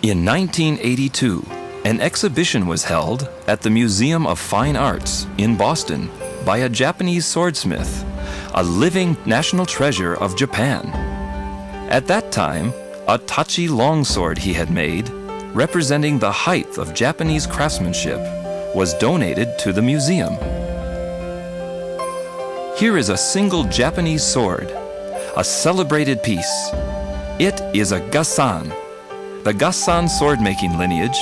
In 1982, an exhibition was held at the Museum of Fine Arts in Boston by a Japanese swordsmith, a living national treasure of Japan. At that time, a tachi longsword he had made, representing the height of Japanese craftsmanship, was donated to the museum. Here is a single Japanese sword, a celebrated piece. It is a gasan. The gasan sword-making lineage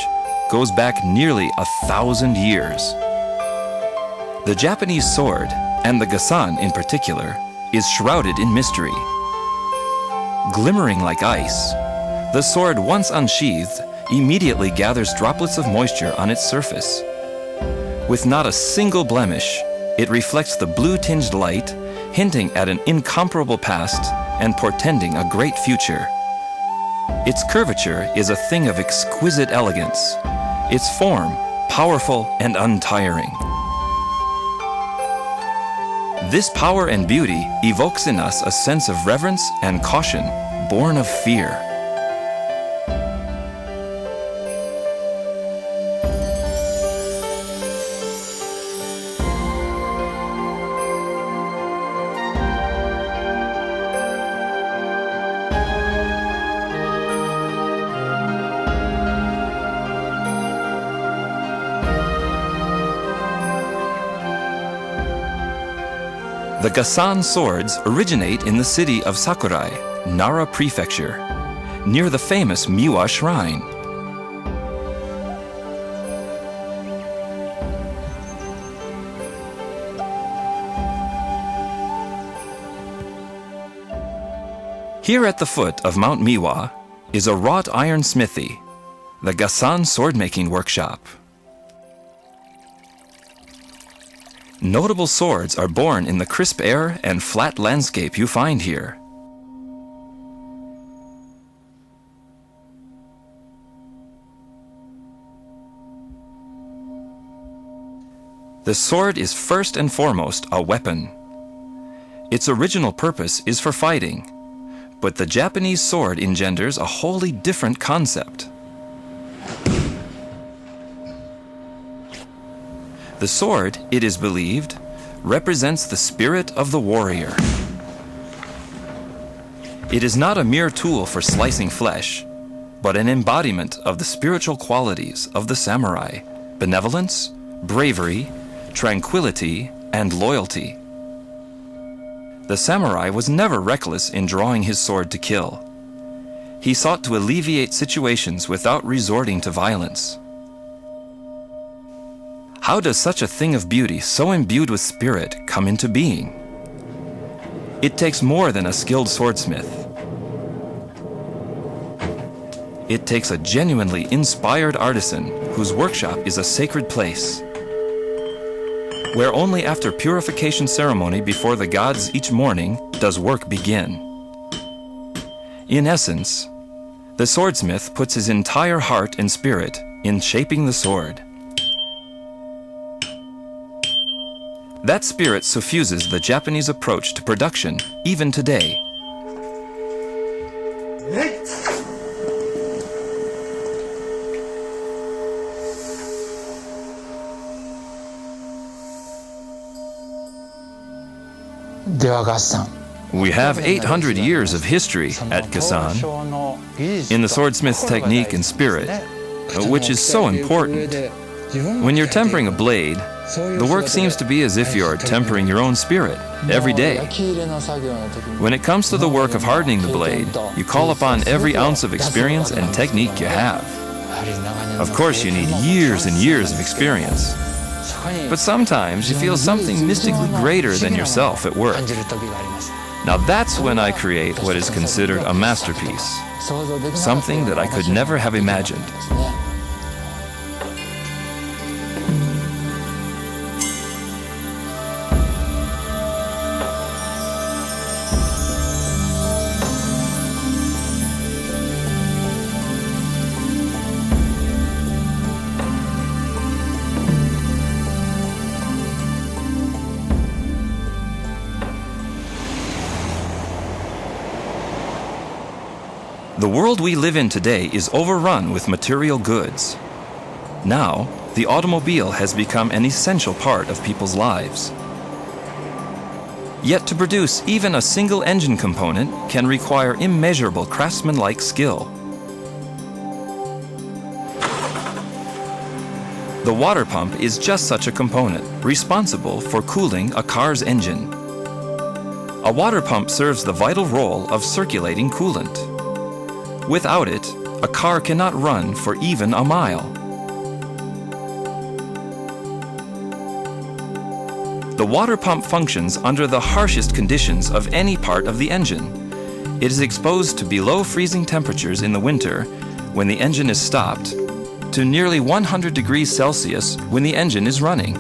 goes back nearly 1,000 years. The Japanese sword, and the gasan in particular, is shrouded in mystery. Glimmering like ice, the sword, once unsheathed, immediately gathers droplets of moisture on its surface. With not a single blemish, it reflects the blue-tinged light, hinting at an incomparable past and portending a great future. Its curvature is a thing of exquisite elegance, its form powerful and untiring. This power and beauty evokes in us a sense of reverence and caution, born of fear. The gasan swords originate in the city of Sakurai, Nara Prefecture, near the famous Miwa Shrine. Here at the foot of Mount Miwa is a wrought iron smithy, the gasan sword-making workshop. Notable swords are born in the crisp air and flat landscape you find here. The sword is first and foremost a weapon. Its original purpose is for fighting, but the Japanese sword engenders a wholly different concept. The sword, it is believed, represents the spirit of the warrior. It is not a mere tool for slicing flesh, but an embodiment of the spiritual qualities of the samurai: benevolence, bravery, tranquility, and loyalty. The samurai was never reckless in drawing his sword to kill. He sought to alleviate situations without resorting to violence. How does such a thing of beauty, so imbued with spirit, come into being? It takes more than a skilled swordsmith. It takes a genuinely inspired artisan whose workshop is a sacred place, where only after purification ceremony before the gods each morning does work begin. In essence, the swordsmith puts his entire heart and spirit in shaping the sword. That spirit suffuses the Japanese approach to production, even today. We have 800 years of history at Gasan in the swordsmith's technique and spirit, which is so important. When you're tempering a blade, the work seems to be as if you're tempering your own spirit every day. When it comes to the work of hardening the blade, you call upon every ounce of experience and technique you have. Of course, you need years and years of experience. But sometimes you feel something mystically greater than yourself at work. Now that's when I create what is considered a masterpiece, something that I could never have imagined. The world we live in today is overrun with material goods. Now, the automobile has become an essential part of people's lives. Yet to produce even a single engine component can require immeasurable craftsman-like skill. The water pump is just such a component, responsible for cooling a car's engine. A water pump serves the vital role of circulating coolant. Without it, a car cannot run for even a mile. The water pump functions under the harshest conditions of any part of the engine. It is exposed to below freezing temperatures in the winter when the engine is stopped, to nearly 100 degrees Celsius when the engine is running.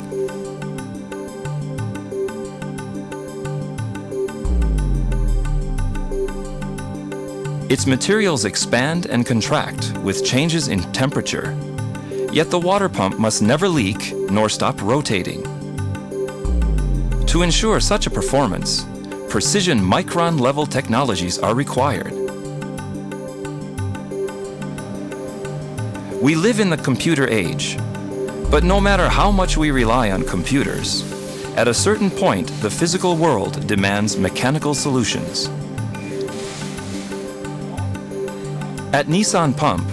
Its materials expand and contract with changes in temperature, yet the water pump must never leak nor stop rotating. To ensure such a performance, precision micron-level technologies are required. We live in the computer age, but no matter how much we rely on computers, at a certain point the physical world demands mechanical solutions. At Nissan Pump,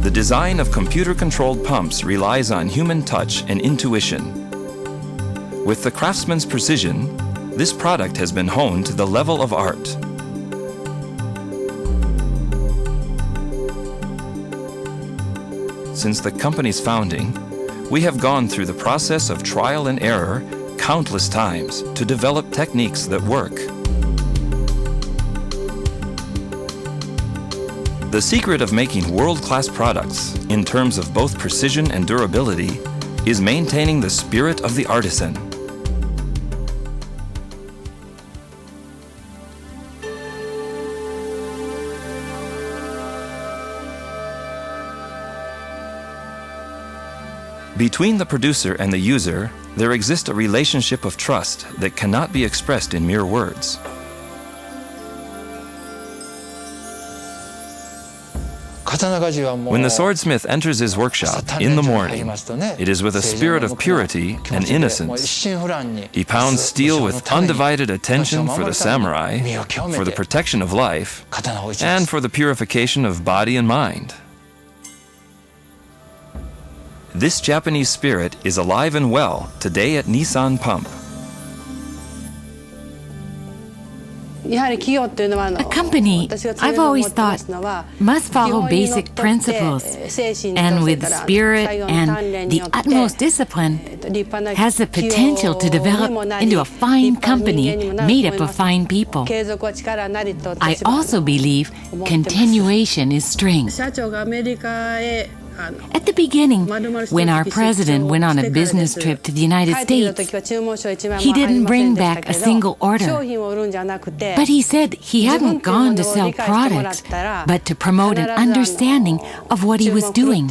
the design of computer-controlled pumps relies on human touch and intuition. With the craftsman's precision, this product has been honed to the level of art. Since the company's founding, we have gone through the process of trial and error countless times to develop techniques that work. The secret of making world-class products, in terms of both precision and durability, is maintaining the spirit of the artisan. Between the producer and the user, there exists a relationship of trust that cannot be expressed in mere words. When the swordsmith enters his workshop in the morning, it is with a spirit of purity and innocence. He pounds steel with undivided attention for the samurai, for the protection of life, and for the purification of body and mind. This Japanese spirit is alive and well today at Nissan Pump. A company, I've always thought, must follow basic principles, and with spirit and the utmost discipline, has the potential to develop into a fine company made up of fine people. I also believe continuation is strength. At the beginning, when our president went on a business trip to the United States, he didn't bring back a single order. But he said he hadn't gone to sell products, but to promote an understanding of what he was doing.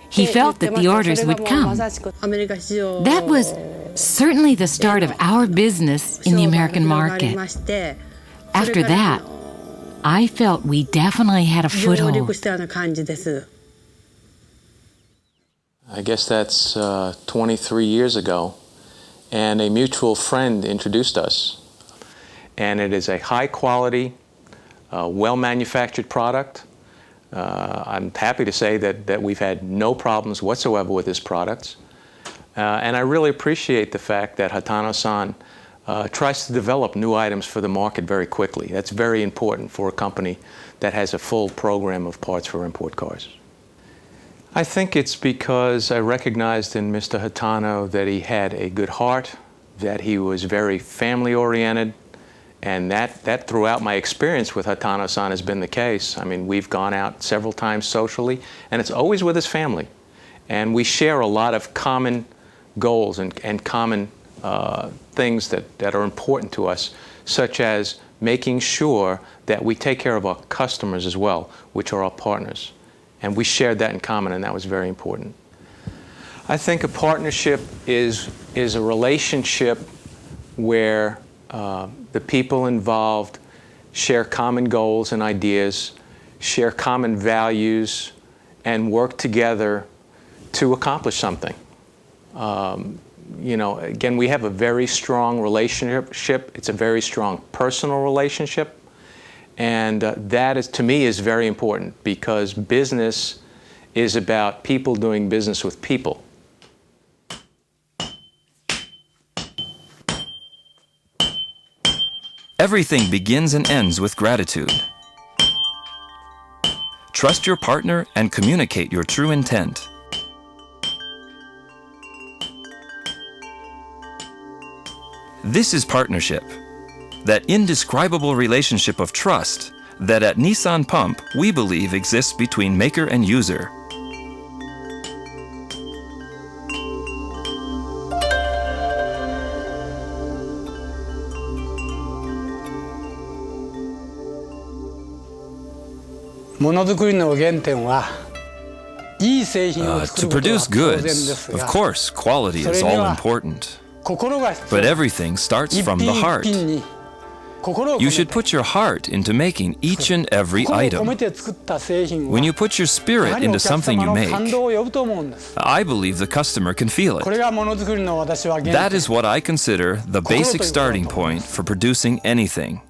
He felt that the orders would come. That was certainly the start of our business in the American market. After that, I felt we definitely had a foothold. I guess that's 23 years ago, and a mutual friend introduced us. And it is a high-quality, well-manufactured product. I'm happy to say that we've had no problems whatsoever with this product. And I really appreciate the fact that Hatano-san tries to develop new items for the market very quickly. That's very important for a company that has a full program of parts for import cars. I think it's because I recognized in Mr. Hatano that he had a good heart, that he was very family-oriented, and that throughout my experience with Hatano-san has been the case. I mean, we've gone out several times socially, and it's always with his family. And we share a lot of common goals and common things that are important to us, such as making sure that we take care of our customers as well, which are our partners. And we shared that in common, and that was very important. I think a partnership is a relationship where the people involved share common goals and ideas, share common values, and work together to accomplish something. Again, we have a very strong relationship. It's a very strong personal relationship. And that is, to me, is very important because business is about people doing business with people. Everything begins and ends with gratitude. Trust your partner and communicate your true intent. This is partnership, that indescribable relationship of trust that at Nissan Pump we believe exists between maker and user. To produce goods, of course, quality is all important. But everything starts from the heart. You should put your heart into making each and every item. When you put your spirit into something you make, I believe the customer can feel it. That is what I consider the basic starting point for producing anything.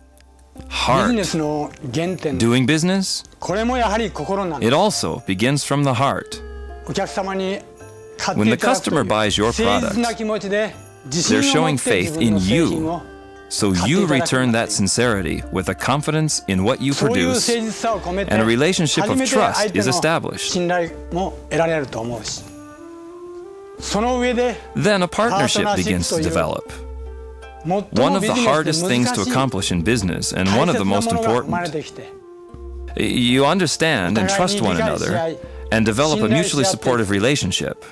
Heart. Doing business? It also begins from the heart. When the customer buys your product, they're showing faith in you, so you return that sincerity with a confidence in what you produce, and a relationship of trust is established. Then a partnership begins to develop. One of the hardest things to accomplish in business, and one of the most important. You understand and trust one another, and develop a mutually supportive relationship.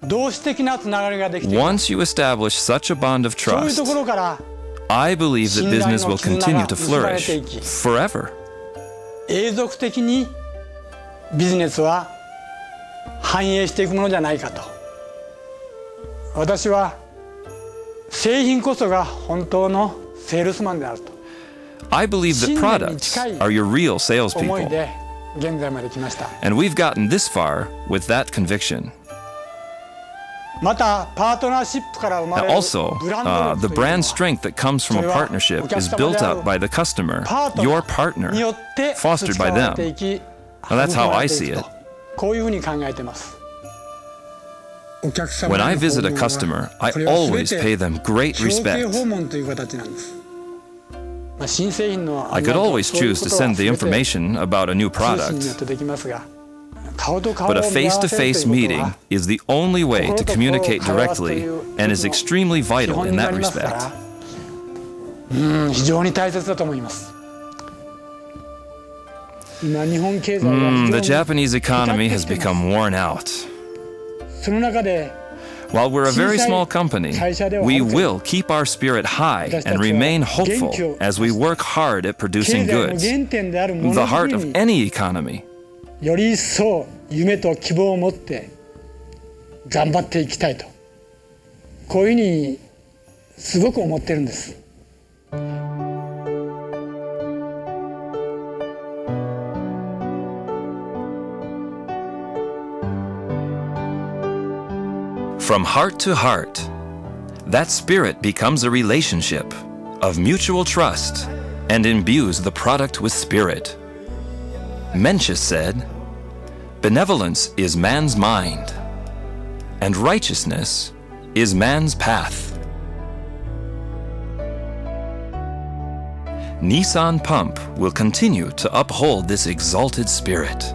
Once you establish such a bond of trust, I believe that business will continue to flourish forever. I believe that products are your real salespeople, and we've gotten this far with that conviction. Also, the brand strength that comes from a partnership is built up by the customer, your partner, fostered by them. Now, that's how I see it. When I visit a customer, I always pay them great respect. I could always choose to send the information about a new product, but a face-to-face meeting is the only way to communicate directly and is extremely vital in that respect. The Japanese economy has become worn out. While we're a very small company, we will keep our spirit high and remain hopeful as we work hard at producing goods, the heart of any economy. より一層夢と希望を持って頑張っていきたいと、こういうふうにすごく思ってるんです。From heart to heart, that spirit becomes a relationship of mutual trust and imbues the product with spirit. Mencius said, "Benevolence is man's mind, and righteousness is man's path." Nissan Pump will continue to uphold this exalted spirit.